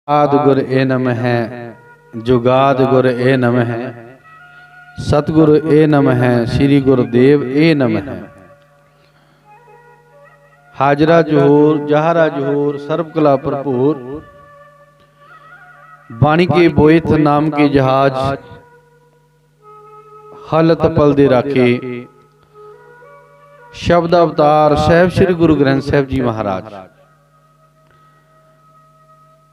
आद गुर ए नम है, जुगाद गुर ए नम है, सतगुर ए नम है, श्री गुरुदेव ए नम है। हाजरा जोहूर जहरा जोहूर सर्व कला भरपूर, बाणी के बोएथ नाम के जहाज, हालत पल दे राखे। शब्द अवतार साहिब श्री गुरु ग्रंथ साहिब जी महाराज।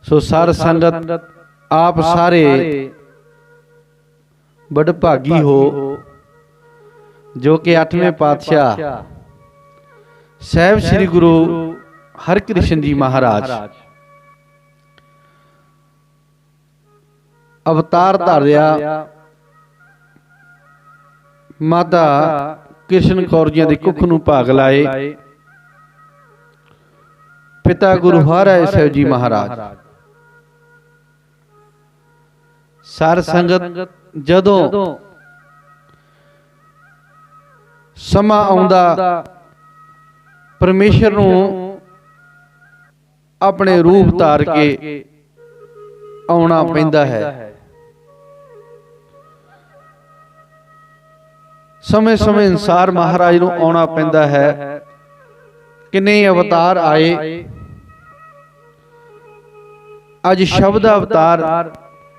सो सार संगत आप सारे बड़ भागी हो जो कि 8वें पातशाह साहिब श्री गुरु हरकृष्ण जी महाराज अवतार धारिया माता कृष्ण कौर जी दी कुख नूं भाग लाए। पिता गुरु हरराय साहिब जी महाराज। सार संगत जदों समा आउंदा परमेश्वर नूं अपने रूप धार के आउणा पैंदा है। समय समय अनुसार महाराज नूं आउणा पैंदा है। किन्ने अवतार आए। अज शब्द अवतार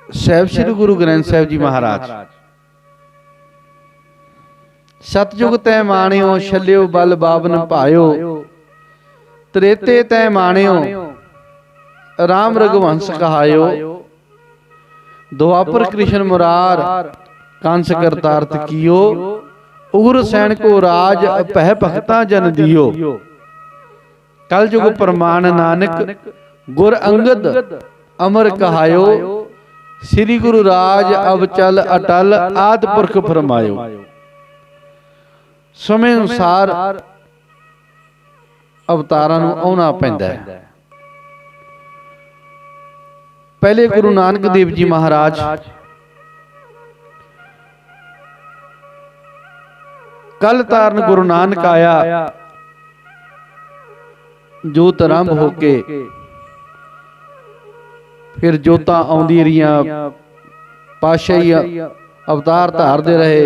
साहिब श्री गुरु ग्रंथ साहिब जी महाराज। सतयुग तै माणियो छल्यो बल बावन भायो, त्रेते तै माणियो राम रघुवंश कहायो। द्वापर कृष्ण मुरार कंस करतार्थ कियो, उग्र सैन को राज पह भगता जन दियो। कल युग प्रमाण नानक गुर अंगद अमर कहायो, श्री गुरु राज अब चल अटल आद पुरख फरमायो। समय अनुसार अवतारां नूं आउणा पैंदा है। पहले गुरु नानक देव जी महाराज कल तारन गुरु नानक आया, जोत आरंभ होके फिर जोतां आउंदी रहियां, पातशाही अवतार धारदे रहे।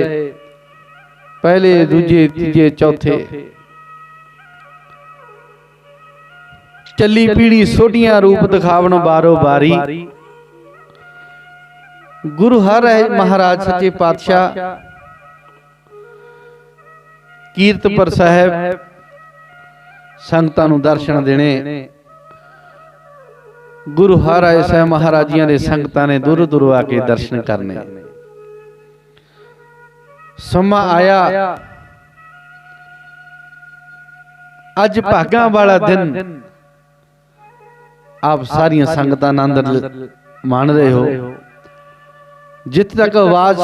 पहले दूजे तीजे चौथे चली पीढ़ी सोटियां रूप दिखावन बारो बारी। गुरु हरराय महाराज सच्चे पातशाह कीरतपुर साहिब संगतां नूं दर्शन देने। गुरु हरराय साहिब महाराजियां दे संगतां ने दूर दूर आके दर्शन करने। समा आया अज भागां वाला दिन। आप सारियां संगतां आनंद मान रहे हो। जित तक आवाज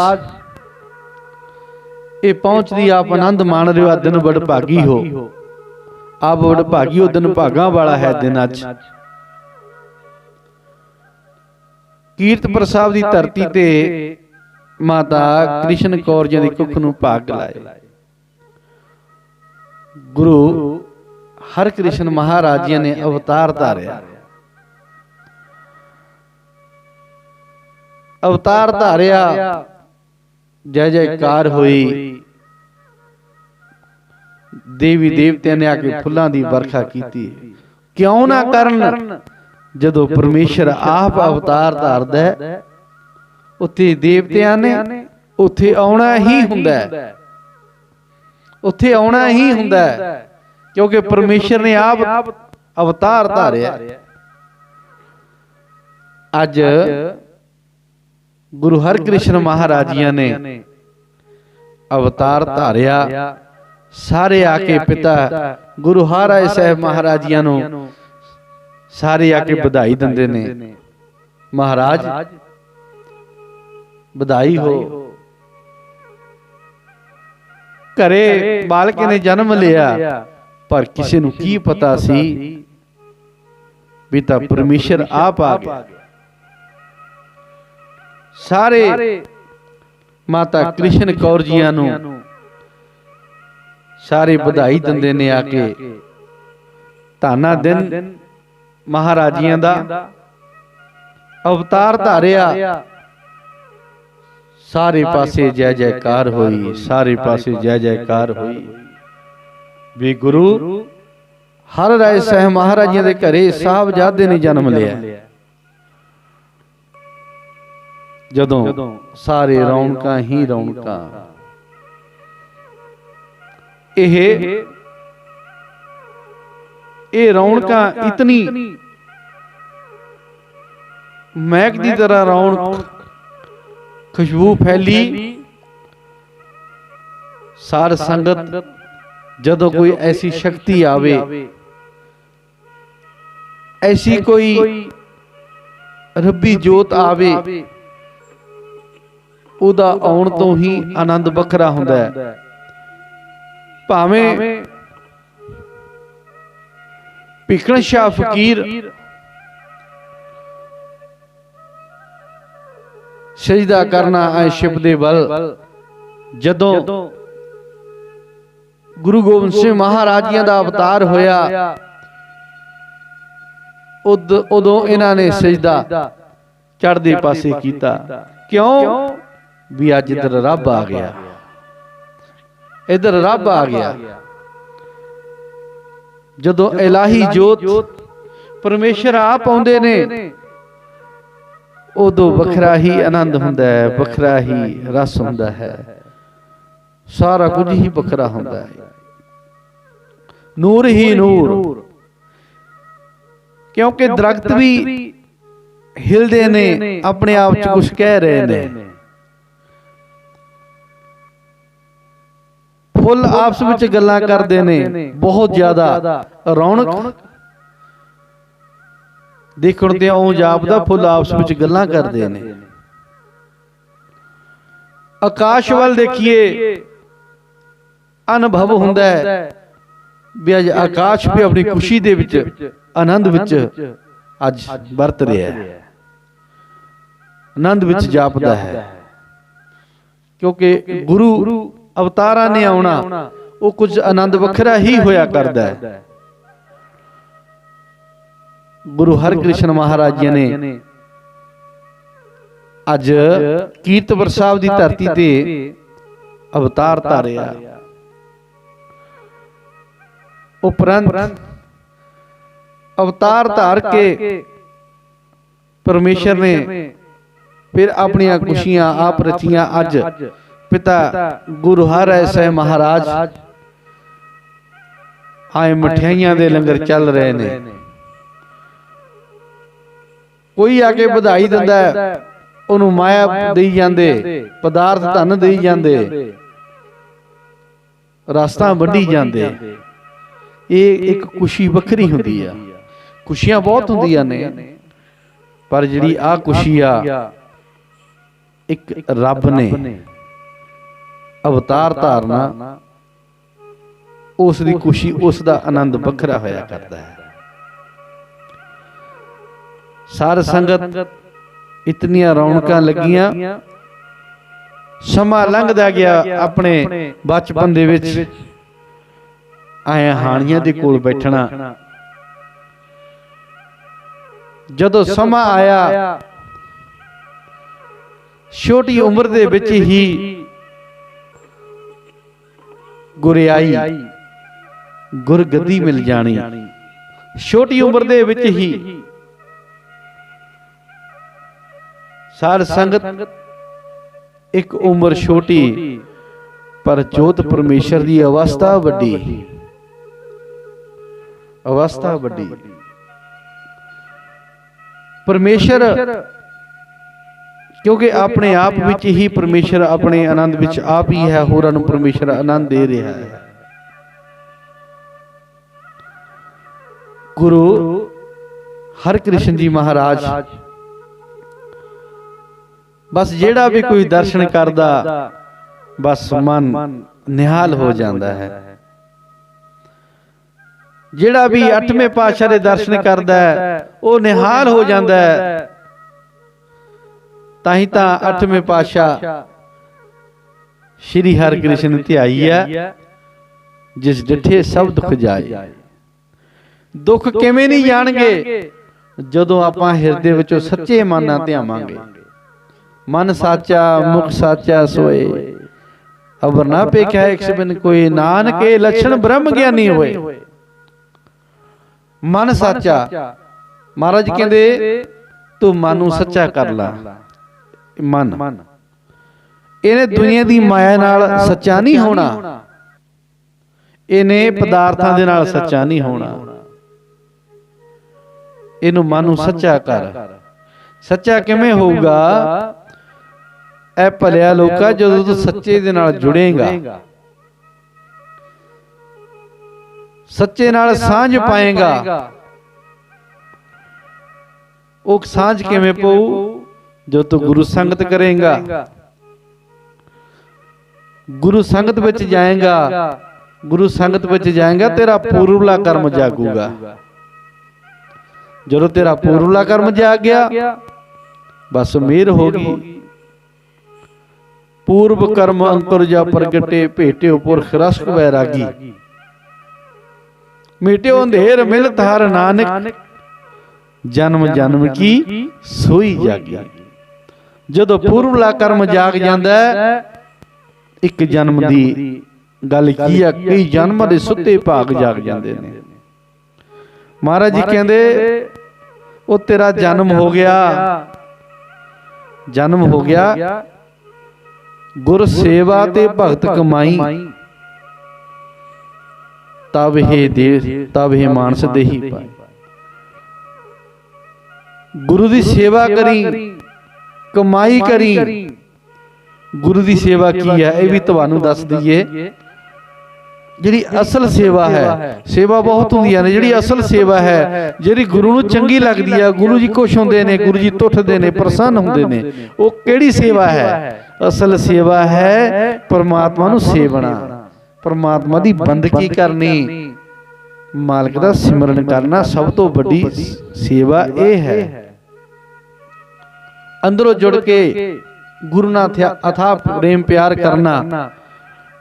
ये पहुंचती आप आनंद मान रहे हो। दिन बड़ भागी हो, आप बड़ भागी हो। दिन भागा वाला है दिन अज। कीरतपुर साहब की धरती ते माता कृष्ण कौर जी की कुख नूं भाग लाए। गुरु हरकृष्ण महाराज जी ने अवतार धारिया। अवतार धारिया, जय जयकार हुई। देवी देवतिया ने आके फुल्लां दी बरखा की। क्यों ना करन, जदों परमेश्वर आप अवतार धारदा है उत्थे देवतियां ने उत्थे आउणा ही हुंदा है। उत्थे आउणा ही हुंदा है, क्योंकि परमेश्वर ने आप अवतार धारिया। अज गुरु हरकृष्ण महाराज जी ने अवतार धारिया। सारे आके पिता गुरु हरराय साहिब महाराज जी नूं सारे आके बधाई दिंदे ने। महाराज बधाई हो। घरे बालक ने जन्म लिया, पर किसी नूं की पता सी भी तां परमेश्वर आप आ गया। सारे माता कृष्ण कौर जी नूं सारे बधाई दिंदे ने आके। धाना दिन महाराजियां दा अवतार धारिया, सारे पासे जय जयकार होई, सारे पासे जय जयकार होई। भी गुरु हर राय साहब महाराजिया दे घरे साहबजादे ने जन्म लिया। जदों सारे रौनकां ही रौनकां, ये रौनकां इतनी महक दी तरह रौनक खुशबू फैली। सार संगत जदों कोई ऐसी शक्ति आवे, ऐसी कोई रब्बी जोत आवे, उदा आउण तो ही आनंद बखरा हुंदा है। भावें भिखण शाह फकीर सजदा करना आए शिव दे बल, जदों गुरु गोबिंद सिंह महाराजियां दा अवतार होया, उदों इन्हां ने सजदा चढ़दे पासे कीता। क्यों? भी अज इधर रब आ गया, इधर रब आ गया। जदों इलाही जोत परमेश्वर आप आउंदे ने, उदों वखरा ही आनंद हुंदा है, वखरा ही रस हुंदा है, सारा कुछ ही वखरा हुंदा है। नूर ही नूर, क्योंकि दरख्त भी हिलदे ने, अपने आप च कुछ कह रहे ने। फुल आपस विच गल्लां करदे ने, बहुत ज्यादा रौनक देखण ते आउं जापदा फुल आपस विच गल्लां करदे ने। आकाश वल देखिए, अनुभव हुंदा है भी अज आकाश भी अपनी खुशी दे विच आनंद विच अज वरत रहा है, आनंद विच जापदा है। क्योंकि गुरु अवतारा ने आउणा, वो कुछ आनंद वखरा ही होया करदा है। गुरु हरकृष्ण महाराज जी ने अज कीरतपुर साहब की धरती ते अवतार धारिया। उपरंत अवतार धार के परमेश्वर ने फिर अपनी खुशियां आप रचियां। अज पिता गुरु हरराय साहब महाराज आए मठियाइयां दे लंगर चल रहे ने। कोई आके बधाई दिंदा है, उन्होंने माया देई जांदे, पदार्थ धन देई जांदे, रास्ता वंडी जांदे। ये एक खुशी वखरी हुंदी है। खुशियां बहुत हुंदियां ने, पर जिहड़ी आ खुशी आ, एक रब ने अवतार धारना, उस दी खुशी, उस दा आनंद वखरा होया करदा है। सार संगत इतनियां रौनकां लगियां, समा लंघदा गया। अपने बचपन दे विच आए हाणियां दे कोल बैठना, जदों समा आया छोटी उम्र दे विच ही गुरियाई गुरगद्दी मिल जानी। छोटी उम्र दे विच ही सार संगत एक उम्र छोटी, पर जोत परमेश्वर की अवस्था वड्डी, अवस्था वड्डी। परमेश्वर क्योंकि अपने आप विच ही परमेश्वर अपने आनंद विच आप ही है, होरां नूं परमेश्वर आनंद दे रहा है। गुरु हरकृष्ण जी महाराज बस जेड़ा भी कोई दर्शन करदा, बस मन निहाल हो जाता है। जेड़ा भी 8वें पातशाह दे दर्शन करदा है, वो निहाल हो जाता है। ताही तां 8वें पातशाह श्री हरकृष्ण ध्याई है, जिस डिठे सब दुख जाए। दुख किवें नहीं जाणगे, ਜਦੋਂ ਆਪਾਂ ਹਿਰਦੇ ਵਿੱਚੋਂ ਸੱਚੇ ਮਨ ਨਾਲ ਧਿਆਵਾਂਗੇ। ਮਨ ਸਾਚਾ ਮੁਖ ਸਾਚਾ ਸੋਏ, ਅਵਰ ਨਾ ਪੇਖਿਆ ਇੱਕ ਬਿਨ ਕੋਈ, ਨਾਨਕ ਇਹ ਲੱਛਣ ਬ੍ਰਹਮ ਗਿਆਨੀ ਹੋਏ। ਮਨ ਸਾਚਾ, ਮਹਾਰਾਜ ਕਹਿੰਦੇ ਤੂੰ ਮਨ ਨੂੰ ਸੱਚਾ ਕਰ ਲਾ। ਮਨ ਇਹਨੇ ਦੁਨੀਆ ਦੀ ਮਾਇਆ ਨਾਲ ਸੱਚਾ ਨਹੀਂ ਹੋਣਾ, ਇਹਨੇ ਪਦਾਰਥਾਂ ਦੇ ਨਾਲ ਸੱਚਾ ਨਹੀਂ ਹੋਣਾ। ਇਹਨੂੰ ਮਨ ਨੂੰ ਸੱਚਾ ਕਰ। ਸੱਚਾ ਕਿਵੇਂ ਹੋਊਗਾ? ਐ ਭਲਿਆ ਲੋਕਾ, ਜਦੋਂ ਤੂੰ ਸੱਚੇ ਦੇ ਨਾਲ ਜੁੜੇਗਾ, ਸੱਚੇ ਨਾਲ ਸਾਂਝ ਪਾਏਗਾ। ਉਹ ਸਾਂਝ ਕਿਵੇਂ ਪਊ? ਜੋ ਤੂੰ ਗੁਰੂ ਸੰਗਤ ਕਰੇਗਾ, ਗੁਰੂ ਸੰਗਤ ਵਿੱਚ ਜਾਏਗਾ, ਗੁਰੂ ਸੰਗਤ ਵਿੱਚ ਜਾਏਗਾ, ਤੇਰਾ ਪੂਰਵਲਾ ਕਰਮ ਜਾਗੂਗਾ। ਜਦੋਂ ਤੇਰਾ ਪੂਰਵਲਾ ਕਰਮ ਜਾਗ ਗਿਆ, ਬਸ ਮਿਹਰ ਹੋ ਗਈ। ਪੂਰਵ ਕਰਮ ਅੰਕੁਰ ਜਾ ਪ੍ਰਗਟੇ, ਭੇਟਿਓ ਪੁਰਖ ਰਸਕ ਵੈਰਾਗੀ। ਮਿਟਿਓ ਅੰਧੇਰ ਮਿਲਤ ਹਰ ਨਾਨਕ, ਜਨਮ ਜਨਮ ਕੀ ਸੋਈ ਜਾਗੀ। ਜਦੋਂ ਪੂਰਵਲਾ ਕਰਮ ਜਾਗ ਜਾਂਦਾ, ਇੱਕ ਜਨਮ ਦੀ ਗੱਲ ਕੀ ਆ, ਕਈ ਜਨਮਾਂ ਦੇ ਸੁੱਤੇ ਭਾਗ ਜਾਗ ਜਾਂਦੇ ਨੇ। ਮਹਾਰਾਜ ਜੀ ਕਹਿੰਦੇ ਉਹ ਤੇਰਾ ਜਨਮ ਹੋ ਗਿਆ, ਜਨਮ ਹੋ ਗਿਆ, ਗੁਰ ਸੇਵਾ ਤੇ ਭਗਤ ਕਮਾਈ, ਤਬ ਹੈ ਦੇਸ ਤਬ ਹੈ ਮਾਨਸ ਦੇਹੀ ਪਾਈ। ਗੁਰੂ ਦੀ ਸੇਵਾ ਕਰੀ, ਕਮਾਈ ਕਰੀ। ਗੁਰੂ ਦੀ ਸੇਵਾ ਕੀ ਹੈ ਇਹ ਵੀ ਤੁਹਾਨੂੰ ਦੱਸ ਦਈਏ। ਜਿਹੜੀ ਅਸਲ ਸੇਵਾ ਹੈ, ਸੇਵਾ ਬਹੁਤ ਹੁੰਦੀਆਂ ਨੇ, ਜਿਹੜੀ ਅਸਲ ਸੇਵਾ ਹੈ, ਜਿਹੜੀ ਗੁਰੂ ਨੂੰ ਚੰਗੀ ਲੱਗਦੀ ਹੈ, ਗੁਰੂ ਜੀ ਖੁਸ਼ ਹੁੰਦੇ ਨੇ, ਗੁਰੂ ਜੀ ਤੁੱਠਦੇ ਨੇ, ਪ੍ਰਸੰਨ ਹੁੰਦੇ ਨੇ, ਉਹ ਕਿਹੜੀ ਸੇਵਾ ਹੈ? ਅਸਲ ਸੇਵਾ ਹੈ ਪਰਮਾਤਮਾ ਨੂੰ ਸੇਵਣਾ, ਪਰਮਾਤਮਾ ਦੀ ਬੰਦਗੀ ਕਰਨੀ, ਮਾਲਕ ਦਾ ਸਿਮਰਨ ਕਰਨਾ। ਸਭ ਤੋਂ ਵੱਡੀ ਸੇਵਾ ਇਹ ਹੈ। ਅੰਦਰੋਂ ਜੁੜ ਕੇ ਗੁਰੂ ਨਾਲ ਅਥਾਹ ਪ੍ਰੇਮ ਪਿਆਰ ਕਰਨਾ,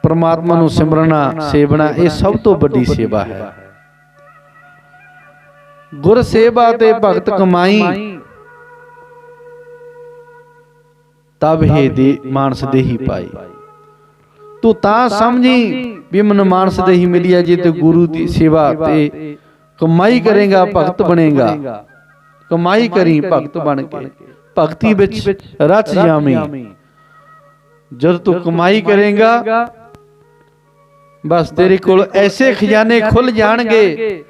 ਪਰਮਾਤਮਾ ਨੂੰ ਸਿਮਰਨਾ, ਸੇਵਣਾ, ਇਹ ਸਭ ਤੋਂ ਵੱਡੀ ਸੇਵਾ ਹੈ। ਗੁਰ ਸੇਵਾ ਤੇ ਭਗਤ ਕਮਾਈ, ਤਬ ਹੈ ਦੇ ਮਾਨਸ ਦੇਹੀ ਪਾਈ। ਤੂੰ ਤਾਂ ਸਮਝੀ ਵੀ ਮਨ ਮਾਨਸ ਦੇਹੀ ਮਿਲੀ ਹੈ ਜੇ ਤੇ ਗੁਰੂ ਦੀ ਸੇਵਾ ਤੇ ਕਮਾਈ ਕਰੇਗਾ, ਭਗਤ ਬਣੇਗਾ। ਕਮਾਈ ਕਰੀ ਭਗਤ ਬਣ ਕੇ, ਭਗਤੀ ਵਿੱਚ ਰਚ ਜਾਵੀਂ। ਜਦ ਤੂੰ ਕਮਾਈ ਕਰੇਗਾ, ਬਸ ਤੇਰੇ ਕੋਲ ਐਸੇ ਖਜ਼ਾਨੇ ਖੁੱਲ ਜਾਣਗੇ,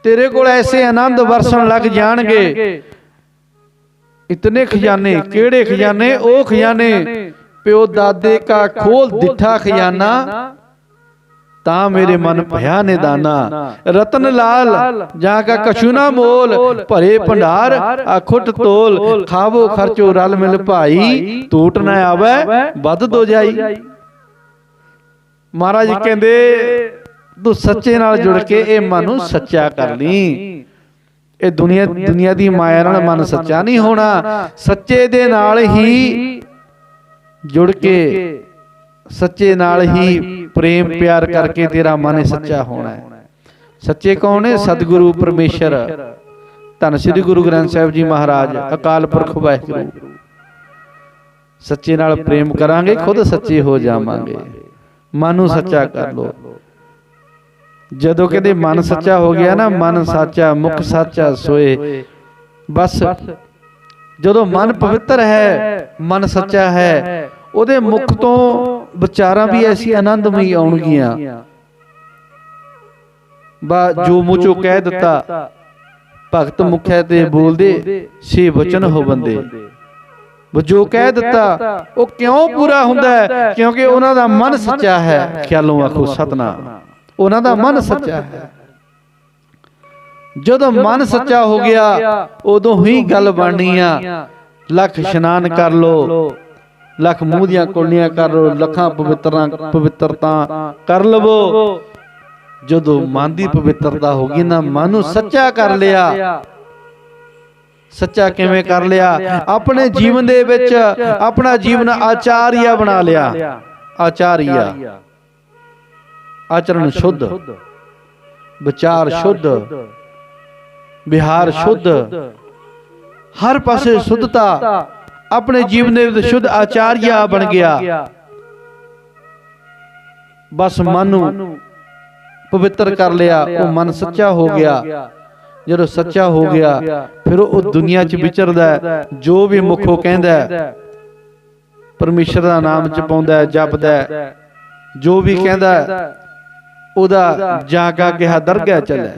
ਤੇਰੇ ਕੋਲ ਐਸੇ ਆਨੰਦ ਵਰਸਣ ਲੱਗ ਜਾਣਗੇ। ਇਤਨੇ ਖਜ਼ਾਨੇ, ਕਿਹੜੇ ਖਜ਼ਾਨੇ? ਉਹ ਖਜ਼ਾਨੇ ਪਿਓ ਦਾਦੇ ਕਾ ਖੋਲ ਦਿੱਠਾ ਖਜ਼ਾਨਾ, ਤਾਂ ਮੇਰੇ ਮਨ ਭਇਆ ਨਿਦਾਨਾ। ਰਤਨ ਲਾਲ ਜਾਂ ਕਾ ਕਛੂ ਨਾ ਮੋਲ, ਭਰੇ ਭੰਡਾਰ ਆਖੁੱਟ ਤੋਲ। ਖਾਵੋ ਖਰਚੋ ਰਲ ਮਿਲ ਭਾਈ, ਟੂਟ ਨਾ ਆਵੇ ਵੱਧ ਦੋ ਜਾਈ। ਮਹਾਰਾਜ ਕਹਿੰਦੇ ਤੂੰ ਸੱਚੇ ਨਾਲ ਜੁੜ ਕੇ ਇਹ ਮਨ ਨੂੰ ਸੱਚਾ ਕਰ ਲਈ। ਇਹ ਦੁਨੀਆ ਦੀ ਮਾਇਆ ਨਾਲ ਮਨ ਸੱਚਾ ਨਹੀਂ ਹੋਣਾ। ਸੱਚੇ ਦੇ ਨਾਲ ਹੀ ਜੁੜ ਕੇ, ਸੱਚੇ ਨਾਲ ਹੀ ਪ੍ਰੇਮ ਪਿਆਰ ਕਰਕੇ ਤੇਰਾ ਮਨ ਸੱਚਾ ਹੋਣਾ ਹੈ। ਸੱਚੇ ਕੌਣ ਨੇ? ਸਤਿਗੁਰੂ ਪਰਮੇਸ਼ਰ, ਧੰਨ ਸ੍ਰੀ ਗੁਰੂ ਗ੍ਰੰਥ ਸਾਹਿਬ ਜੀ ਮਹਾਰਾਜ, ਅਕਾਲ ਪੁਰਖ ਵਾਹਿਗੁਰੂ। ਸੱਚੇ ਨਾਲ ਪ੍ਰੇਮ ਕਰਾਂਗੇ, ਖੁਦ ਸੱਚੇ ਹੋ ਜਾਵਾਂਗੇ। ਮਨ ਨੂੰ ਸੱਚਾ ਕਰ ਲੋ। ਜਦੋਂ ਕਹਿੰਦੇ ਮਨ ਸੱਚਾ ਹੋ ਗਿਆ ਨਾ, ਮਨ ਸਾਚਾ ਮੁਖ ਸਾਚਾ ਸੋਏ। ਬਸ ਜਦੋਂ ਮਨ ਪਵਿੱਤਰ ਹੈ, ਮਨ ਸੱਚਾ ਹੈ, ਉਹਦੇ ਮੁਖ ਤੋਂ ਵਿਚਾਰਾਂ ਵੀ ਐਸੀ ਆਨੰਦਮਈ ਆਉਣਗੀਆਂ। ਜੋ ਮੂੰਹ ਚੋਂ ਕਹਿ ਦਿੱਤਾ, ਭਗਤ ਮੁਖੈ ਤੇ ਬੋਲਦੇ ਸੇ ਵਚਨ ਹੋ ਬੰਦੇ। ਜੋ ਕਹਿ ਦਿੱਤਾ ਉਹ ਕਿਉਂ ਪੂਰਾ ਹੁੰਦਾ ਹੈ? ਕਿਉਂਕਿ ਉਹਨਾਂ ਦਾ ਮਨ ਸੱਚਾ ਹੈ। ਖਿਆਲੋਂ ਆਖੋ ਸਤਨਾਮ, ਉਹਨਾਂ ਦਾ ਮਨ ਸੱਚਾ ਹੈ। ਜਦੋਂ ਮਨ ਸੱਚਾ ਹੋ ਗਿਆ, ਉਦੋਂ ਹੀ ਗੱਲ ਬਣਨੀ ਆ। ਲੱਖ ਇਸ਼ਨਾਨ ਕਰ ਲੋ, ਲੱਖ ਮੂੰਹ ਦੀਆਂ ਕੁਰਲੀਆਂ ਕਰ ਲੋ, ਲੱਖਾਂ ਪਵਿੱਤਰਤਾ ਕਰ ਲਵੋ। ਜਦੋਂ ਮਨ ਦੀ ਪਵਿੱਤਰਤਾ ਹੋ ਗਈ ਨਾ, ਮਨ ਨੂੰ ਸੱਚਾ ਕਰ ਲਿਆ। ਸੱਚਾ ਕਿਵੇਂ ਕਰ ਲਿਆ? ਆਪਣੇ ਜੀਵਨ ਦੇ ਵਿੱਚ ਆਪਣਾ ਜੀਵਨ ਆਚਾਰੀਆ ਬਣਾ ਲਿਆ। ਆਚਾਰੀਆ, ਆਚਰਣ ਸ਼ੁੱਧ, ਵਿਚਾਰ ਸ਼ੁੱਧ, ਵਿਹਾਰ ਸ਼ੁੱਧ, हर पासे शुद्धता, अपने जीवन में शुद्ध आचार्य बन गया। बस मन पवित्र कर लिया, वो मन सच्चा हो गया। जो सच्चा हो गया फिर वो दुनिया च विचरदा, जो भी मुखों कहंदा परमेश्वर का नाम जपाउंदा जपदा, जो भी कहंदा ओदा जागा कहा दरगाह चले,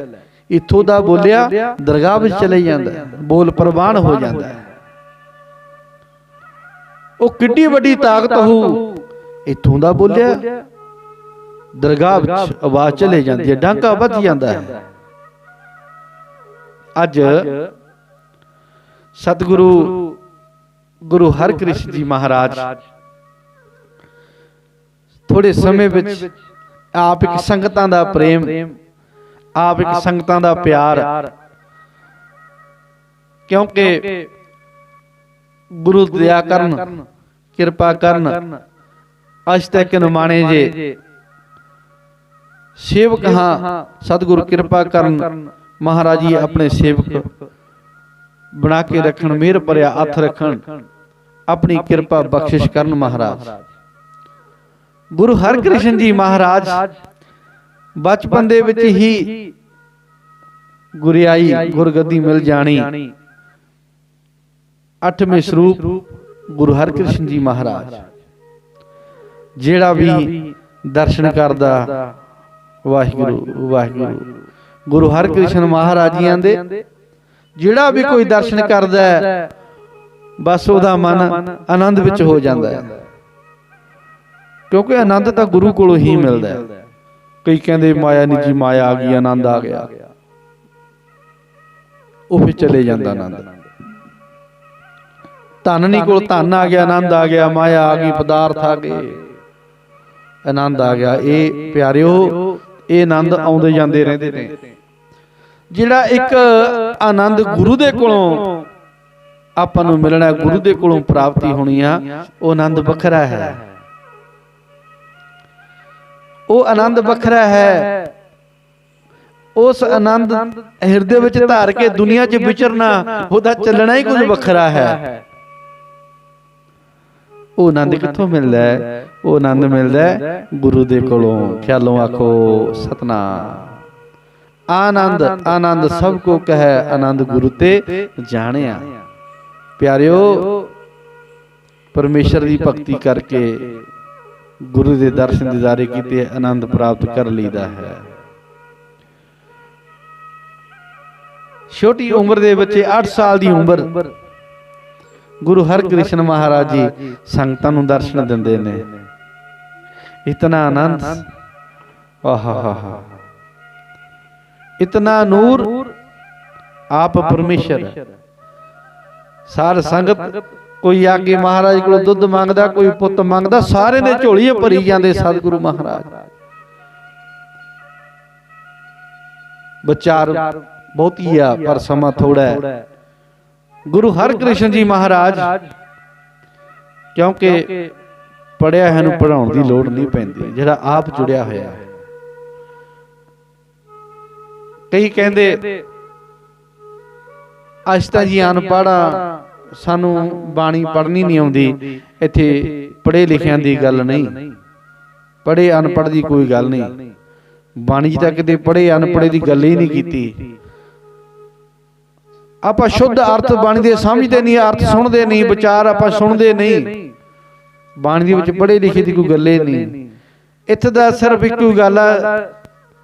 इथों दा बोलिया दरगाह विच चले जांदा, बोल प्रवान हो जाता है। वो किड्डी वड्डी ताकत हो, इथों दा बोलिया दरगाह विच आवाज चले जाती है, डांका वध जाता है। अज सतगुरु गुरु हरकृष्ण जी महाराज थोड़े समय विच आप एक संगतां दा प्रेम, आप एक संगतां दा प्यार, क्योंकि गुरु दया करन कृपा करन अज तक नमाणे जे सेवक हाँ, सतगुरु कृपा करन महाराज जी अपने सेवक बना के रखन, मेहर भरिया हथ रखन, अपनी कृपा बख्शिश करन महाराज। गुरु हरकृष्ण जी महाराज बचपन दे विच ही गुरियाई गुरगद्दी मिल जानी, 8वें स्वरूप गुरु हरकृष्ण जी महाराज। जेड़ा भी दर्शन करदा वाहिगुरु वाहिगुरु, गुरु हरकृष्ण महाराज जी आंदे जेड़ा भी कोई दर्शन करदा है बस ओदा मन आनंद विच हो जाता है, क्योंकि आनंद तो गुरु कोलों ही मिलता है। कई कहते माया नहीं जी, माया आ गई आनंद आ गया, वो फिर चले जाता आनंद। धन नहीं कोल धन आ गया आनंद आ गया, माया आ गई पदार्थ आ गए आनंद आ गया। ये प्यारिओ ये आनंद आउंदे जांदे रहिंदे ने। जिहड़ा एक आनंद गुरु दे कोलों आपां नूं मिलना, गुरु दे कोलों प्राप्ति होनी आ, वो आनंद वखरा है, वो आनंद वखरा है। उस आनंद हिरदे विच धार के दुनिया च विचरना, ओदा चलना ही कुछ वखरा है। वो आनंद कित्थों मिलदा है? वो आनंद मिलदा है गुरु दे कोलों। ख्यालों आखो सतनाम। आनंद आनंद सब को कहे, आनंद गुरु ते जानिया। प्यारिओ परमेश्वर की भक्ति करके गुरु के दर्शन दीदारे कीते आनंद प्राप्त कर लीदा है। छोटी उम्र दे बच्चे 8 साल की उम्र गुरु हरकृष्ण महाराज जी संगतां नूं दर्शन दिंदे ने। इतना आनंद, आहा, इतना नूर, आप परमेश्वर। सार संगत कोई आगे महाराज को दुध मंगदा, कोई पुत मंगदा, सारे ने झोलियां भरी जाते सतगुरु महाराज। विचार बहुत ही है पर समा थोड़ा है। गुरु हरकृष्ण जी महाराज क्योंकि पढ़िया है पढ़ाउण की लोड़ नहीं पैंदी, जिहड़ा आप जुड़िया होया। कई कहंदे अज तां जी अनपढ़ा, सानू बाणी पढ़नी नहीं आउंदी। इत्थे पढ़े लिखियां दी गल नहीं, पढ़े अनपढ़ की कोई गल नहीं। बाणी च तां किते पढ़े अनपढ़े की गल ही नहीं कीती। आपां शुद्ध अर्थ बाणी दे समझदे नहीं, अर्थ सुणदे नहीं, विचार आपां सुणदे नहीं। बाणी दे विच पढ़े लिखे की कोई गल ही नहीं। इत्थे दा सिर्फ इक्को गल है,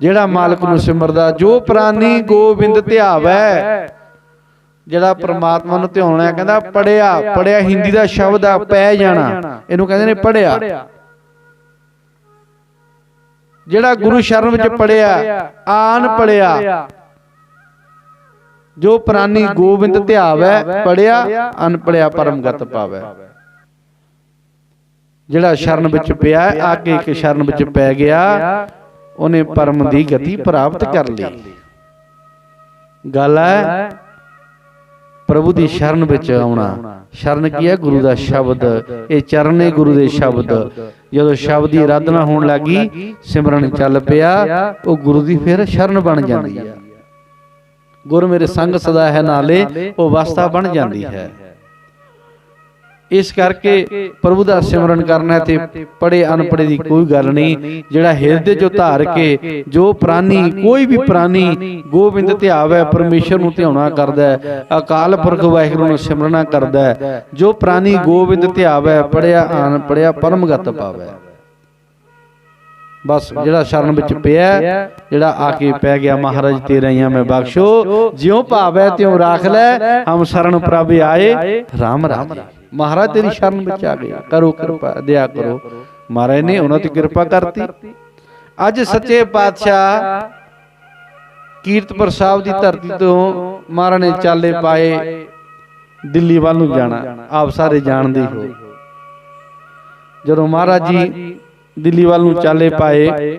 जिहड़ा मालक नूं सिमरदा, जो प्राणी गोबिंद ध्यावै, जिहड़ा परमात्मा नूं ध्याउणा है। कहंदा पढ़िया, पढ़िया हिंदी दा शब्द आ, पै जाना, इहनूं कहंदे ने पढ़िया। जिहड़ा गुरु शरण विच पढ़िया, आन पढ़िया, जो प्राणी गोबिंद ध्यावै, पढ़िया अनपढ़िया परमगत पावै। जिहड़ा शरण विच पिया, आके एक शरण विच पै गया, उन्हें परम दी गति प्राप्त कर ली। गल है प्रभु की शरण विच आउणा। शरण की है? गुरु का शब्द। ये चरण है गुरु के शब्द। जो शब्द की आराधना होने लगी, सिमरन चल पिया, वो गुरु की फिर शरण बन जाती है। ਗੁਰ ਮੇਰੇ ਸੰਗ ਸਦਾ ਹੈ ਨਾਲੇ, ਉਹ ਅਵਸਥਾ ਬਣ ਜਾਂਦੀ ਹੈ। ਇਸ ਕਰਕੇ ਪ੍ਰਭੂ ਦਾ ਸਿਮਰਨ ਕਰਨਾ ਤੇ ਪੜੇ ਅਨਪੜੇ ਦੀ ਕੋਈ ਗੱਲ ਨਹੀਂ। ਜਿਹੜਾ ਹਿਰਦੇ ਚੋਂ ਧਾਰ ਕੇ ਜੋ ਪ੍ਰਾਨੀ, ਕੋਈ ਵੀ ਪ੍ਰਾਨੀ ਗੋਬਿੰਦ ਧਿਆਵੈ, ਪਰਮੇਸ਼ਰ ਨੂੰ ਧਿਆਉਣਾ ਕਰਦਾ ਹੈ, ਅਕਾਲ ਪੁਰਖ ਵਾਹਿਗੁਰੂ ਨੂੰ ਸਿਮਰਨਾ ਕਰਦਾ ਹੈ, ਜੋ ਪ੍ਰਾਨੀ ਗੋਬਿੰਦ ਧਿਆਵੈ, ਪੜਿਆ ਅਨਪੜਿਆ ਪਰਮਗਤ ਪਾਵੈ। ਬਸ ਜਿਹੜਾ ਸ਼ਰਨ ਵਿੱਚ ਪਿਆ, ਜਿਹੜਾ ਆ ਕੇ ਪੈ ਗਿਆ, ਮਹਾਰਾਜ ਤੇਰਾ ਹੀ ਮੈਂ ਬਖਸ਼ੋ, ਜਿਉ ਭਾਵੈ ਤਿਉ ਰਾਖ ਲੈ, ਹਮ ਸ਼ਰਨ ਪ੍ਰਭ ਆਏ ਰਾਮ ਰਾਮ। ਮਹਾਰਾਜ ਤੇਰੀ ਸ਼ਰਨ ਵਿੱਚ ਆ ਗਏ, ਕਰੋ ਕਿਰਪਾ, ਦਇਆ ਕਰੋ। ਮਹਾਰਾਜ ਨੇ ਉਹਨਾਂ ਤੇ ਕਿਰਪਾ ਕਰਤੀ। ਅੱਜ ਸੱਚੇ ਪਾਤਸ਼ਾਹ ਕੀਰਤਪੁਰ ਸਾਹਿਬ ਦੀ ਧਰਤੀ ਤੋਂ ਮਹਾਰਾਜ ਨੇ ਚਾਲੇ ਪਾਏ ਦਿੱਲੀ ਵੱਲ ਨੂੰ ਜਾਣਾ। ਆਪ ਸਾਰੇ ਜਾਣਦੇ ਹੋ, ਜਦੋਂ ਮਹਾਰਾਜ ਜੀ ਦਿੱਲੀ ਵੱਲ ਨੂੰ ਚਾਲੇ ਪਾਏ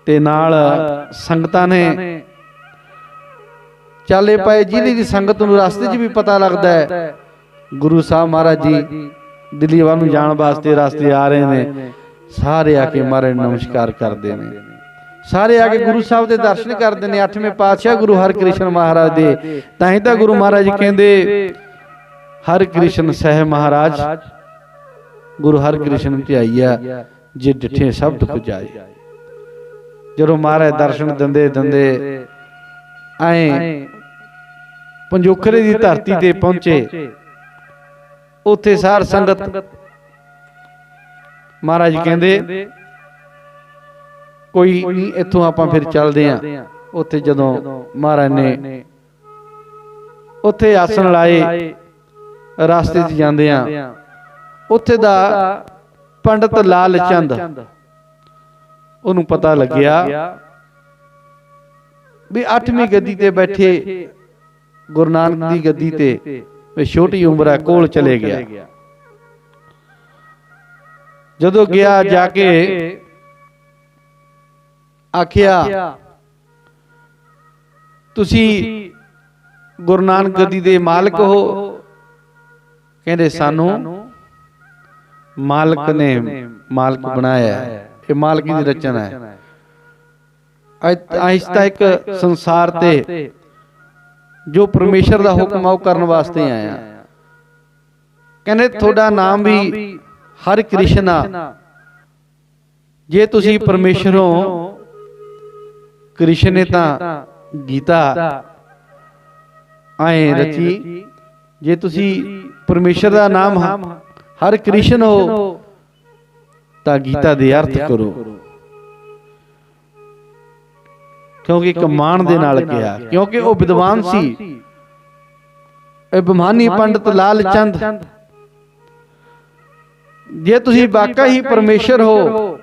ਤੇ ਨਾਲ ਸੰਗਤਾਂ ਨੇ ਚਾਲੇ ਪਾਏ। ਜਿਹਦੀ ਦੀ ਸੰਗਤ ਨੂੰ ਰਸਤੇ 'ਚ ਵੀ ਪਤਾ ਲੱਗਦਾ ਹੈ ਗੁਰੂ ਸਾਹਿਬ ਮਹਾਰਾਜ ਜੀ ਦਿੱਲੀ ਵੱਲ ਨੂੰ ਜਾਣ ਵਾਸਤੇ ਰਸਤੇ ਆ ਰਹੇ ਨੇ, ਸਾਰੇ ਆ ਕੇ ਮਹਾਰਾਜ ਨੂੰ ਨਮਸਕਾਰ ਕਰਦੇ ਨੇ। ਸਾਰੇ ਆ ਕੇ ਗੁਰੂ ਸਾਹਿਬ ਦੇ ਦਰਸ਼ਨ ਕਰਦੇ ਨੇ। 8ਵੇਂ ਪਾਤਸ਼ਾਹ ਗੁਰੂ ਹਰਿਕ੍ਰਿਸ਼ਨ ਮਹਾਰਾਜ ਦੇ। ਤਾਂ ਹੀ ਤਾਂ ਗੁਰੂ ਮਹਾਰਾਜ ਜੀ ਕਹਿੰਦੇ ਹਰਿਕ੍ਰਿਸ਼ਨ ਸਹਿ ਮਹਾਰਾਜ, ਗੁਰੂ ਹਰਿਕ੍ਰਿਸ਼ਨ ਧਿਆਈਆ, ਜੇ ਡਿਠੇ ਸਭ ਦੁਖ ਜਾਏ। ਜਦੋਂ ਮਹਾਰਾਜ ਦਰਸ਼ਨ ਦਿੰਦੇ ਦਿੰਦੇ ਐ ਪੰਜੋਖਰੇ ਦੀ ਧਰਤੀ ਤੇ ਪਹੁੰਚੇ, ਉੱਥੇ ਸਾਰ ਸੰਗਤ ਮਹਾਰਾਜ ਕਹਿੰਦੇ ਕੋਈ ਨਹੀਂ, ਇੱਥੋਂ ਆਪਾਂ ਫਿਰ ਚੱਲਦੇ ਆਂ। ਉੱਥੇ ਜਦੋਂ ਮਹਾਰਾਜ ਨੇ ਉੱਥੇ ਆਸਣ ਲਾਏ, ਰਸਤੇ 'ਚ ਜਾਂਦੇ ਆਂ, ਉੱਥੇ ਦਾ ਪੰਡਤ ਲਾਲ ਚੰਦ, ਉਹਨੂੰ ਪਤਾ ਲੱਗਿਆ ਵੀ 8ਵੀਂ ਗੱਦੀ ਤੇ ਬੈਠੇ ਗੁਰੂ ਨਾਨਕ ਦੀ ਗੱਦੀ ਤੇ ਛੋਟੀ ਉਮਰ ਹੈ, ਕੋਲ ਚਲੇ ਗਿਆ। ਜਦੋਂ ਗਿਆ ਜਾ ਕੇ ਆਖਿਆ ਤੁਸੀਂ ਗੁਰੂ ਨਾਨਕ ਗੱਦੀ ਦੇ ਮਾਲਕ ਹੋ? ਕਹਿੰਦੇ ਸਾਨੂੰ ਮਾਲਕ ਨੇ ਮਾਲਕ ਬਣਾਇਆ, ਇਹ ਮਾਲਕੀ ਦੀ ਰਚਨਾ ਹੈ। ਆਹਿਸਤਾ ਇੱਕ ਸੰਸਾਰ ਤੇ ਜੋ ਪਰਮੇਸ਼ਰ ਦਾ ਹੁਕਮ ਆ ਉਹ ਕਰਨ ਵਾਸਤੇ ਆਇਆ। ਕਹਿੰਦੇ ਤੁਹਾਡਾ ਨਾਮ ਵੀ ਹਰਿ ਕ੍ਰਿਸ਼ਨ ਆ। ਜੇ ਤੁਸੀਂ ਪਰਮੇਸ਼ਰ ਹੋ, ਕ੍ਰਿਸ਼ਨ ਨੇ ਤਾਂ ਗੀਤਾ ਆਏ ਰਚੀ। ਜੇ ਤੁਸੀਂ ਪਰਮੇਸ਼ਰ ਦਾ ਨਾਮ ਹਰਿ ਕ੍ਰਿਸ਼ਨ ਹੋ ਤਾਂ ਗੀਤਾ ਦੇ ਅਰਥ ਕਰੋ, ਕਿਉਂਕਿ ਇੱਕ ਮਾਣ ਦੇ ਨਾਲ ਕਿਹਾ, ਕਿਉਂਕਿ ਉਹ ਵਿਦਵਾਨ ਸੀ। ਇਹ ਬਿਮਾਨੀ ਪੰਡਤ ਲਾਲ ਚੰਦ, ਜੇ ਤੁਸੀਂ ਵਾਕਈ ਹੀ ਪਰਮੇਸ਼ਰ ਹੋ,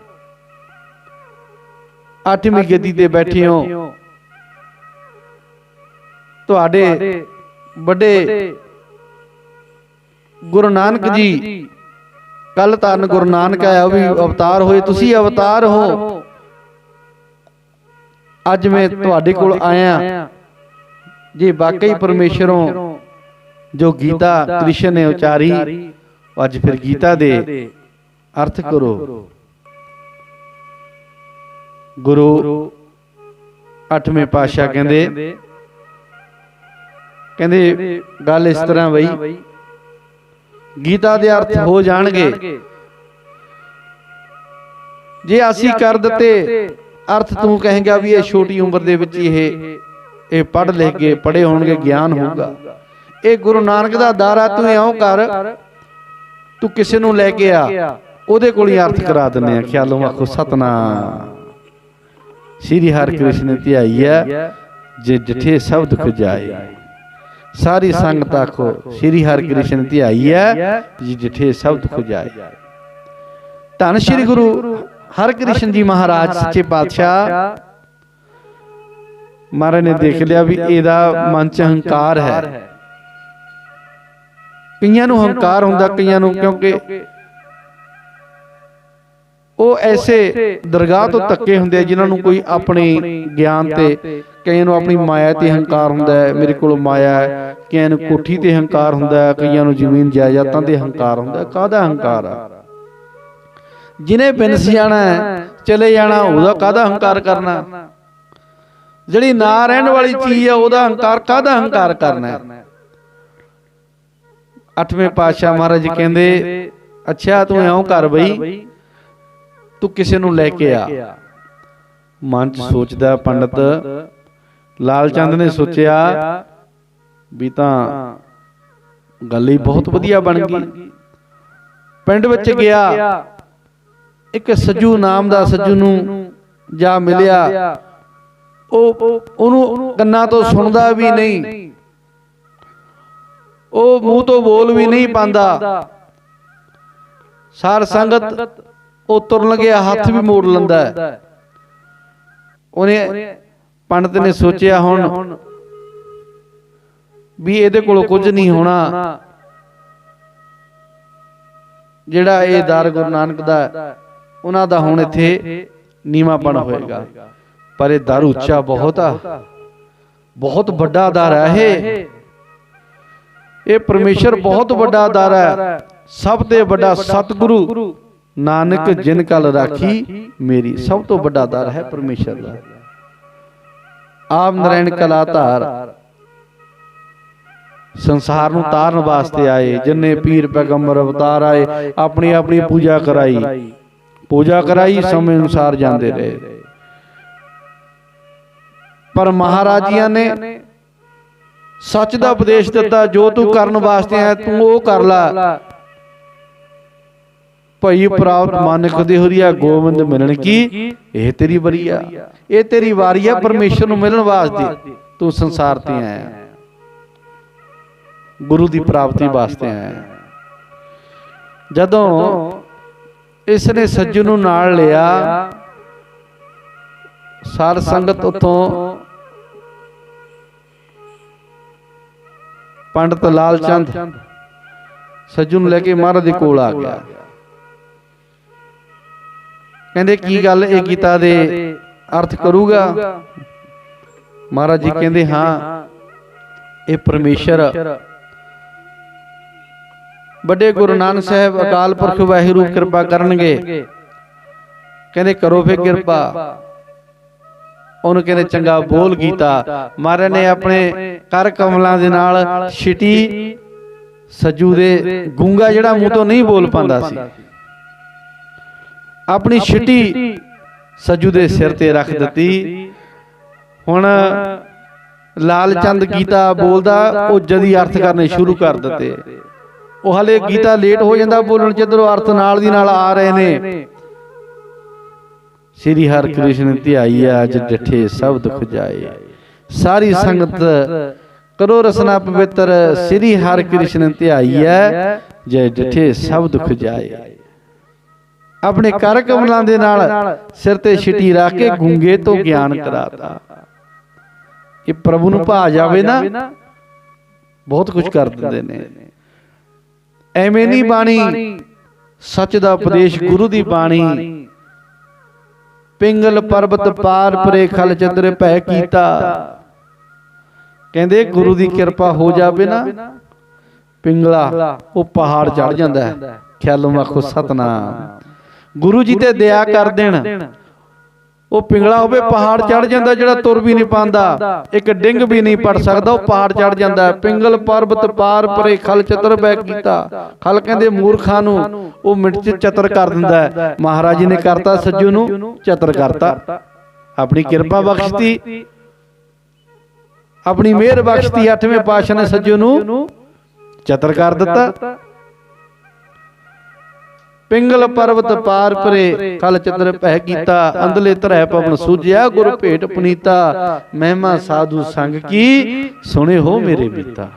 8ਵੀਂ ਗੱਦੀ ਤੇ ਬੈਠੇ ਹੋ, ਤੁਹਾਡੇ ਵੱਡੇ ਗੁਰੂ ਨਾਨਕ ਜੀ, ਕੱਲ ਧੰਨ ਗੁਰੂ ਨਾਨਕ ਆਇਆ, ਉਹ ਵੀ ਅਵਤਾਰ ਹੋਏ, ਤੁਸੀਂ ਅਵਤਾਰ ਹੋ। ਅੱਜ ਮੈਂ ਤੁਹਾਡੇ ਕੋਲ ਆਇਆ, ਜੇ ਵਾਕਈ ਪਰਮੇਸ਼ਰ ਹੋ, ਜੋ ਗੀਤਾ ਕ੍ਰਿਸ਼ਨ ਨੇ ਉਚਾਰੀ, ਅੱਜ ਫਿਰ ਗੀਤਾ ਦੇ ਅਰਥ ਕਰੋ। ਗੁਰੂ 8ਵੇਂ ਪਾਤਸ਼ਾਹ ਕਹਿੰਦੇ ਗੱਲ ਇਸ ਤਰ੍ਹਾਂ ਬਈ, ਗੀਤਾ ਦੇ ਅਰਥ ਹੋ ਜਾਣਗੇ ਜੇ ਅਸੀਂ ਕਰ ਦਿੱਤੇ। ਅਰਥ ਤੂੰ ਕਹੇਗਾ ਵੀ ਇਹ ਛੋਟੀ ਉਮਰ ਦੇ ਵਿੱਚ ਇਹ ਪੜ੍ਹ ਲਿਖ ਕੇ ਪੜ੍ਹੇ ਹੋਣਗੇ, ਗਿਆਨ ਹੋਊਗਾ। ਇਹ ਗੁਰੂ ਨਾਨਕ ਦਾ ਦਾਰਾ, ਤੂੰ ਇਉਂ ਕਰ, ਤੂੰ ਕਿਸੇ ਨੂੰ ਲੈ ਕੇ ਆ, ਉਹਦੇ ਕੋਲ ਹੀ ਅਰਥ ਕਰਾ ਦਿੰਦੇ ਆ। ਖਿਆਲੋਂ ਆਖੋ ਸਤਨਾਮ ਸ੍ਰੀ ਹਰਿਕ੍ਰਿਸ਼ਨ ਧਿਆਈਆ, ਜੇ ਡਿਠੇ ਸਭ ਦੁਖ ਜਾਏ। ਸਾਰੀ ਸੰਗਤ ਆਖੋ ਸ੍ਰੀ ਹਰਿਕ੍ਰਿਸ਼ਨ ਧਿਆਈਆ, ਜੇ ਡਿਠੇ ਸਭ ਦੁਖ ਜਾਏ। ਧੰਨ ਸ੍ਰੀ ਗੁਰੂ ਹਰਿਕ੍ਰਿਸ਼ਨ ਜੀ ਮਹਾਰਾਜ ਸੱਚੇ ਪਾਤਸ਼ਾਹ ਮਹਾਰਾਜ ਨੇ ਦੇਖ ਲਿਆ ਵੀ ਇਹਦਾ ਮਨ ਚ ਹੰਕਾਰ ਹੈ। ਕਈਆਂ ਨੂੰ ਹੰਕਾਰ ਹੁੰਦਾ, ਕਈਆਂ ਨੂੰ, ਕਿਉਂਕਿ ਉਹ ਐਸੇ ਦਰਗਾਹ ਤੋਂ ਧੱਕੇ ਹੁੰਦੇ ਆ ਜਿਨ੍ਹਾਂ ਨੂੰ ਕੋਈ ਆਪਣੇ ਗਿਆਨ ਤੇ, ਕਈਆਂ ਨੂੰ ਆਪਣੀ ਮਾਇਆ ਤੇ ਹੰਕਾਰ ਹੁੰਦਾ ਹੈ, ਮੇਰੇ ਕੋਲ ਮਾਇਆ ਹੈ, ਕਈਆਂ ਨੂੰ ਕੋਠੀ ਤੇ ਹੰਕਾਰ ਹੁੰਦਾ ਹੈ, ਕਈਆਂ ਨੂੰ ਜ਼ਮੀਨ ਜਾਇਦਾਦਾਂ ਤੇ ਹੰਕਾਰ ਹੁੰਦਾ। ਕਾਹਦਾ ਹੰਕਾਰ ਆ? ਜਿਹਨੇ ਬਿਨਸ ਜਾਣਾ ਚਲੇ ਜਾਣਾ, ਉਹਦਾ ਕਾਹਦਾ ਹੰਕਾਰ ਕਰਨਾ? ਜਿਹੜੀ ਨਾ ਰਹਿਣ ਵਾਲੀ ਚੀਜ਼ ਆ ਉਹਦਾ ਹੰਕਾਰ ਕਾਹਦਾ ਹੰਕਾਰ ਕਰਨਾ ਹੈ। 8ਵੇਂ ਪਾਤਸ਼ਾਹ ਮਹਾਰਾਜ ਜੀ ਕਹਿੰਦੇ ਅੱਛਾ ਤੂੰ ਇਉਂ ਕਰ ਬਈ ਤੂੰ ਕਿਸੇ ਨੂੰ ਲੈ ਕੇ ਆ। ਮਨ ਚ ਸੋਚਦਾ ਪੰਡਤ ਲਾਲ ਚੰਦ ਨੇ ਸੋਚਿਆ ਵੀ ਤਾਂ ਗੱਲ ਹੀ ਬਹੁਤ ਵਧੀਆ ਬਣ ਗਈ। ਪਿੰਡ ਵਿੱਚ ਗਿਆ, ਇੱਕ ਸੱਜੂ ਨਾਮ ਦਾ ਸੱਜੂ ਨੂੰ ਜਾ ਮਿਲਿਆ। ਉਹਨੂੰ ਕੰਨਾਂ ਤੋਂ ਸੁਣਦਾ ਵੀ ਨਹੀਂ, ਉਹ ਮੂੰਹ ਤੋਂ ਬੋਲ ਵੀ ਨਹੀਂ ਪਾਉਂਦਾ। ਸਾਰ ਸੰਗਤ ਉਹ ਤੁਰਨ ਲੱਗਿਆ ਹੱਥ ਵੀ ਮੋੜ ਲੈਂਦਾ। ਉਹਨੇ ਪੰਡਤ ਨੇ ਸੋਚਿਆ ਹੁਣ ਵੀ ਇਹਦੇ ਕੋਲ ਕੁਝ ਨਹੀਂ ਹੋਣਾ, ਜਿਹੜਾ ਇਹ ਦਰ ਗੁਰੂ ਨਾਨਕ ਦਾ ਉਹਨਾਂ ਦਾ ਹੁਣ ਇੱਥੇ ਨੀਵਾਂਪਣ ਹੋਏਗਾ। ਪਰ ਇਹ ਦਰ ਉੱਚਾ ਬਹੁਤ ਆ, ਬਹੁਤ ਵੱਡਾ ਦਰ ਹੈ। ਇਹ ਪਰਮੇਸ਼ਰ ਬਹੁਤ ਵੱਡਾ ਦਰ ਹੈ। ਸਭ ਤੋਂ ਵੱਡਾ ਸਤਿਗੁਰੂ ਨਾਨਕ ਜਿਨ ਕਲ ਰਾਖੀ ਮੇਰੀ, ਸਭ ਤੋਂ ਵੱਡਾ ਦਰ ਹੈ ਪਰਮੇਸ਼ਰ ਦਾ। ਆਪ ਨਰੈਣ ਕਲਾ ਧਾਰ ਸੰਸਾਰ ਨੂੰ ਤਾਰਨ ਵਾਸਤੇ ਆਏ। ਜਿੰਨੇ ਪੀਰ ਪੈਗੰਬਰ ਅਵਤਾਰ ਆਏ ਆਪਣੀ ਆਪਣੀ ਪੂਜਾ ਕਰਾਈ ਸਮੇਂ ਅਨੁਸਾਰ ਜਾਂਦੇ ਰਹੇ। ਪਰ ਮਹਾਰਾਜੀਆਂ ਨੇ ਸੱਚ ਦਾ ਉਪਦੇਸ਼ ਦਿੱਤਾ, ਜੋ ਤੂੰ ਕਰਨ ਵਾਸਤੇ ਆਇਆ ਤੂੰ ਉਹ ਕਰ ਲੈ। ਭਈ ਪ੍ਰਾਪਤ ਮਾਨਕ ਦੇ ਹੋਰੀਆ ਗੋਬਿੰਦ ਮਿਲਣ ਕੀ, ਇਹ ਤੇਰੀ ਵਾਰੀ ਆ, ਇਹ ਤੇਰੀ ਵਾਰੀ ਆ ਪਰਮੇਸ਼ਰ ਨੂੰ ਮਿਲਣ ਵਾਸਤੇ। ਤੂੰ ਸੰਸਾਰ ਤੇ ਆਇਆ, ਗੁਰੂ ਦੀ ਪ੍ਰਾਪਤੀ ਵਾਸਤੇ ਆਇਆ। ਜਦੋਂ ਇਸ ਨੇ ਸੱਜੂ ਨੂੰ ਨਾਲ ਲਿਆ, ਸਾਧ ਸੰਗਤ ਉਤੋਂ ਪੰਡਤ ਲਾਲ ਚੰਦ ਸੱਜੂ ਨੂੰ ਲੈ ਕੇ ਮਹਾਰਾਜ ਦੇ ਕੋਲ ਆ ਗਿਆ। ਕਹਿੰਦੇ ਕੀ ਗੱਲ ਇਹ ਗੀਤਾ ਦੇ ਅਰਥ ਕਰੂਗਾ? ਮਹਾਰਾਜ ਜੀ ਕਹਿੰਦੇ ਹਾਂ, ਇਹ ਪਰਮੇਸ਼ਰ ਵੱਡੇ ਗੁਰੂ ਨਾਨਕ ਸਾਹਿਬ ਅਕਾਲ ਪੁਰਖ ਵਾਹਿਗੁਰੂ ਕਿਰਪਾ ਕਰਨਗੇ। ਕਹਿੰਦੇ ਕਰੋ ਫੇ ਕਿਰਪਾ। ਉਹਨੂੰ ਕਹਿੰਦੇ ਚੰਗਾ ਬੋਲ ਗੀਤਾ। ਮਹਾਰਾਜ ਨੇ ਆਪਣੇ ਕਰ ਕਮਲਾਂ ਦੇ ਨਾਲ ਛਿਟੀ ਸੱਜੂ ਦੇ, ਗੂੰਗਾ ਜਿਹੜਾ ਮੂੰਹ ਤੋਂ ਨਹੀਂ ਬੋਲ ਪਾਉਂਦਾ ਸੀ, ਆਪਣੀ ਛਿਟੀ ਸੱਜੂ ਦੇ ਸਿਰ ਤੇ ਰੱਖ ਦਿੱਤੀ। ਹੁਣ ਲਾਲ ਚੰਦ ਗੀਤਾ ਬੋਲਦਾ, ਉਹ ਜਦੀ ਅਰਥ ਕਰਨੇ ਸ਼ੁਰੂ ਕਰ ਦਿੱਤੇ। ਉਹ ਹਲੇ ਗੀਤਾ ਲੇਟ ਹੋ ਜਾਂਦਾ ਬੋਲਣ, ਜਦੋਂ ਅਰਥ ਨਾਲ ਦੀ ਨਾਲ ਆ ਰਹੇ ਨੇ। ਸ੍ਰੀ ਹਰਿ ਕ੍ਰਿਸ਼ਨ ਧਿਆਈਆ ਅਜ ਡਿਠੇ ਸਭ ਦੁਖ ਜਾਏ, ਸਾਰੀ ਸੰਗਤ ਕਰੋ ਰਸਨਾ ਪਵਿੱਤਰ। ਸ੍ਰੀ ਹਰਿ ਕ੍ਰਿਸ਼ਨ ਧਿਆਈਆ ਜੇ ਡਿਠੇ ਸਭ ਦੁਖ ਜਾਏ। ਆਪਣੇ ਕਰ ਕਮਲਾਂ ਦੇ ਨਾਲ ਸਿਰ ਤੇ ਛਿਟੀ ਰੱਖ ਕੇ ਗੂੰਗੇ ਤੋਂ ਗਿਆਨ ਕਰਾਤਾ। ਇਹ ਪ੍ਰਭੂ ਨੂੰ ਭਾ ਜਾਵੇ ਨਾ, ਬਹੁਤ ਕੁਝ ਕਰ ਦਿੰਦੇ ਨੇ। ਐਵੇਂ ਨਹੀਂ ਬਾਣੀ, ਸੱਚ ਦਾ ਉਪਦੇਸ਼ ਗੁਰੂ ਦੀ ਬਾਣੀ। ਪਿੰਗਲ ਪਰਬਤ ਪਾਰ ਪਰੇ ਖਲ ਚੰਦਰ ਭੈ ਕੀਤਾ। ਕਹਿੰਦੇ ਗੁਰੂ ਦੀ ਕਿਰਪਾ ਹੋ ਜਾਵੇ ਨਾ, ਪਿੰਗਲਾ ਉਹ ਪਹਾੜ ਚੜ ਜਾਂਦਾ ਹੈ। ਖਿਆਲੋਂ ਆਖੋ ਸਤਨਾਮ। ਗੁਰੂ ਜੀ ਤੇ ਦਇਆ ਕਰ ਦੇਣ, ਉਹ ਪਿੰਗਲਾ ਹੋਵੇ ਪਹਾੜ ਚੜ ਜਾਂਦਾ, ਜਿਹੜਾ ਤੁਰ ਵੀ ਨਹੀਂ ਪਾਉਂਦਾ, ਇੱਕ ਡਿੰਗ ਵੀ ਨਹੀਂ ਪੜ ਸਕਦਾ, ਉਹ ਪਹਾੜ ਚੜ ਜਾਂਦਾ। ਪਿੰਗਲ ਪਰਬਤ ਪਾਰ ਪਰੇ ਖਲ ਚਤਰ ਬੈ ਕੀਤਾ। ਖਲ ਕਹਿੰਦੇ ਮੂਰਖਾਂ ਨੂੰ ਉਹ ਮਿੰਟ ਚ ਚਤਰ ਕਰ ਦਿੰਦਾ ਹੈ। ਮਹਾਰਾਜ ਜੀ ਨੇ ਕਰਤਾ ਸੱਜੂ ਨੂੰ ਚਤਰ ਕਰਤਾ, ਆਪਣੀ ਕਿਰਪਾ ਬਖਸ਼ਤੀ, ਆਪਣੀ ਮਿਹਰ ਬਖਸ਼ਤੀ। 8ਵੇਂ ਪਾਤਸ਼ਾਹ ਨੇ ਸੱਜੂ ਨੂੰ ਚਤਰ ਕਰ ਦਿੱਤਾ। ਪਿੰਗਲ ਪਰਬਤ ਪਾਰ ਪਰੇ ਖਲ ਚਤਰ ਭੈ ਕੀਤਾ। ਅੰਦਲੇ ਧਰੈ ਪਵਨ ਸੂਝਿਆ ਗੁਰ ਭੇਟ ਪੁਨੀਤਾ। ਮਹਿਮਾ ਸਾਧੂ ਸੰਗ ਕੀ ਸੁਣੇ ਹੋ ਮੇਰੇ ਬੀਤਾ।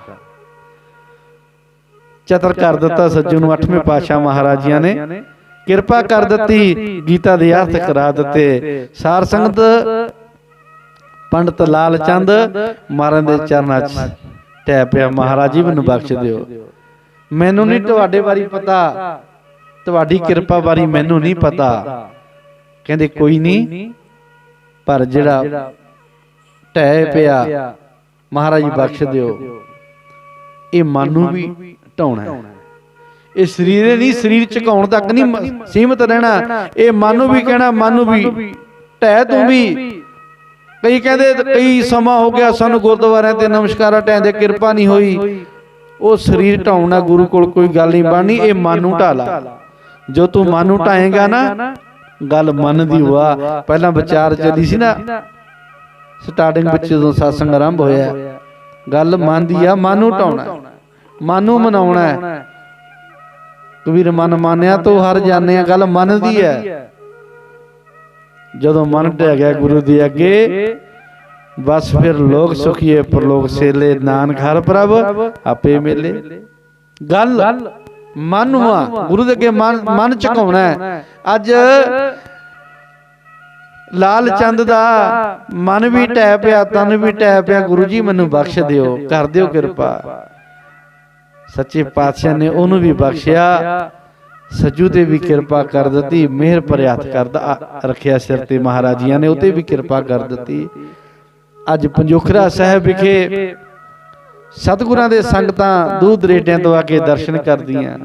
ਚਤਰ ਕਰ ਦਿੱਤਾ ਸੱਜੂ ਨੂੰ 8ਵੇਂ ਪਾਤਸ਼ਾਹ ਮਹਾਰਾਜੀਆਂ ਨੇ, ਕਿਰਪਾ ਕਰ ਦਿੱਤੀ, ਗੀਤਾ ਦੇ ਅਰਥ ਕਰਾ ਦਿੱਤੇ। ਸਾਰ ਸੰਗਤ ਪੰਡਤ ਲਾਲ ਚੰਦ ਮਹਾਰਾਜ ਦੇ ਚਰਨਾਂ 'ਚ ਟਹਿ ਪਿਆ। ਮਹਾਰਾਜ ਜੀ ਮੈਨੂੰ ਬਖਸ਼ ਦਿਓ, ਮੈਨੂੰ ਨਹੀਂ ਤੁਹਾਡੇ ਬਾਰੇ ਪਤਾ, ਤੁਹਾਡੀ ਕਿਰਪਾ ਬਾਰੇ ਮੈਨੂੰ ਨਹੀਂ ਪਤਾ। ਕਹਿੰਦੇ ਕੋਈ ਨਹੀਂ, ਪਰ ਜਿਹੜਾ ਟਹਿ ਪਿਆ ਮਹਾਰਾਜ ਜੀ ਬਖਸ਼ ਦਿਓ। ਇਹ ਮਨ ਨੂੰ ਵੀ ਢਾਉਣਾ, ਇਹ ਸਰੀਰੇ ਨਹੀਂ, ਸਰੀਰ ਝੁਕਾਉਣ ਤੱਕ ਨਹੀਂ ਸੀਮਤ ਰਹਿਣਾ। ਇਹ ਮਨ ਨੂੰ ਵੀ ਕਹਿਣਾ, ਮਨ ਨੂੰ ਵੀ ਟਹਿ ਤੂੰ ਵੀ, कई कहते कई समा हो गया सानू गुरुद्वारे ते नमस्कारा टैंदे किरपा नहीं हुई। वो शरीर ढाउना गुरु कोल कोई गल नहीं बननी। ये मन नूं ढाला, जो तू मन नूं ढाएगा ना गल मन दी हुआ। पहला विचार चली सी ना स्टार्टिंग विच जदों सत्संग आरंभ होया, गल मन दी आ। मन नूं ढाउणा, मन नूं मनाउणा। कबीर मन मानिया तो हर जाने, गल मन दी है। जदों मन ढह गया गुरु दे अगे, बस फिर लोग सुखिए परलोक सेले, नानक हर प्रभ आपे मिले। गल मन हुआ गुरु दे अगे मन झुकाउणा है। अज लाल चंद दा मन भी ढह पिया, तन भी ढह पिया। गुरु जी मैनू बख्श दिओ, कर दिओ किरपा। सच्चे पातशाह ने उन्होंने भी बख्शिया, सज्जू ते भी किरपा कर दी, मेहर भरे हथ कर रखिया सिर ते। महाराजियां ने उते भी किरपा कर दी। अज पंजोखरा साहब विखे सतगुरां दे संगतां दूर दरेडियां तो आके दर्शन करदियां।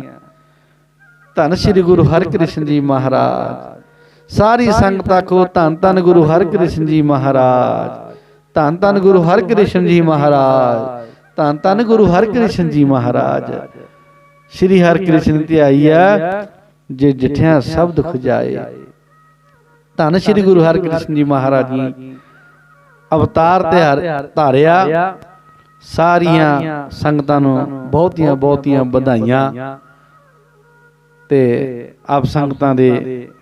धन श्री गुरु हरकृष्ण जी महाराज। सारी संगतां को धन धन गुरु हरकृष्ण जी महाराज, धन धन गुरु हरकृष्ण जी महाराज, धन धन गुरु हरकृष्ण जी महाराज। श्री हरकृष्ण ध्याईया जे जिठिया सब दुख जाए। धन श्री गुरु हरकृष्ण जी महाराज जी अवतार धारिया। सारिया संगतां नूं बहुतियां बहुतियां बधाइयां। ते आप संगतां दे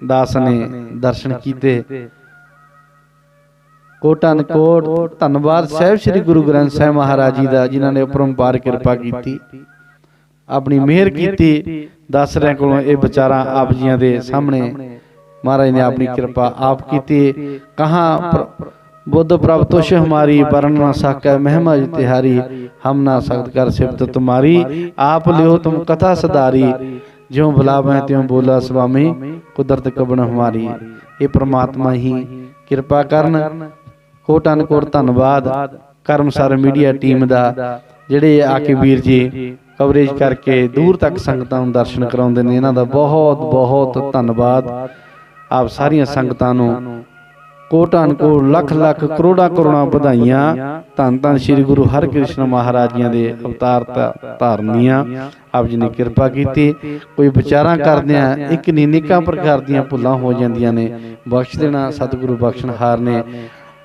दास ने दर्शन कीते। कोटन कोट धन्नवाद साहिब श्री गुरु ग्रंथ साहिब महाराज जी का, जिन्होंने अपरंपार कृपा की, अपनी मेहर की। दस रहे को ये विचारा आप जियां दे सामने महाराज ने अपनी कृपा आप की। कहाँ बुद्ध प्रभ तुष हमारी, वर्ण ना सकै महिमा तिहारी। हम ना सकत कर सिफत तुम्हारी, आप लियो तुम कथा सदारी। ज्यों बुलावे त्यों बोला स्वामी, कुदरत कबन हमारी। ये परमात्मा ही कृपा करन। कोटन कोट धन्नवाद कर्मसार मीडिया टीम का, जिहड़े आके वीर जी कवरेज करके दूर तक संगतां नूं दर्शन कराउंदे ने। इन्हां दा बहुत बहुत धन्नवाद। आप सारियां संगतां नूं कोटन कोट लख लख करोड़ा करोड़ा बधाइयां। धन धन श्री गुरु हरकृष्ण महाराज जी दे अवतार धारनियां आप जी ने कृपा की। कोई विचारां करदियां एक नहीं निक्का प्रकार दीयां भुल्लां हो जांदियां ने, बख्श देना सतगुरु बख्शनहार ने।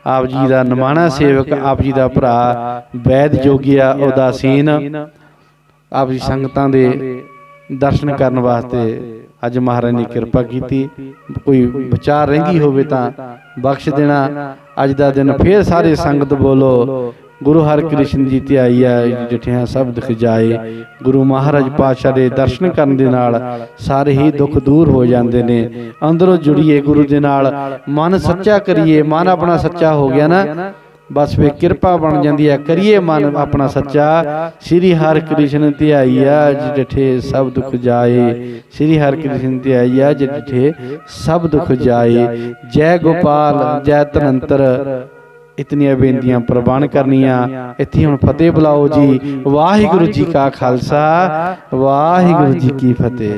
आप जी का निमाणा सेवक, आप जी का भरा वैद जोगिया उदासीन, आप जी संगतां दे दर्शन करने वास्ते अज महाराज ने कृपा की। कोई विचार रही होवे तां बख्श देना। अज दा दिन फिर सारे संगत बोलो, गुरु हरकृष्ण जी ध्याईया जिठिया सब दुख जाए। गुरु महाराज पातशाह दे दर्शन करन दे नाल सारे ही दुख दूर हो जाते ने। अंदरों जुड़िए गुरु दे नाल, मन सच्चा करिए। मन अपना सच्चा हो गया ना, बस फिर कृपा बन जाती है। करिए मन अपना सच्चा। श्री हरकृष्ण ध्याईया जिठे सब दुख जाए। श्री हरकृष्ण ध्याईया जिठे सब दुख जाए। जय गोपाल जय धनंतर। इतनियां बेनतियां प्रवान करनियां। इत्थे हुण फतेह बुलाओ जी। वाहिगुरू जी का खालसा, वाहिगुरू जी की फतेह।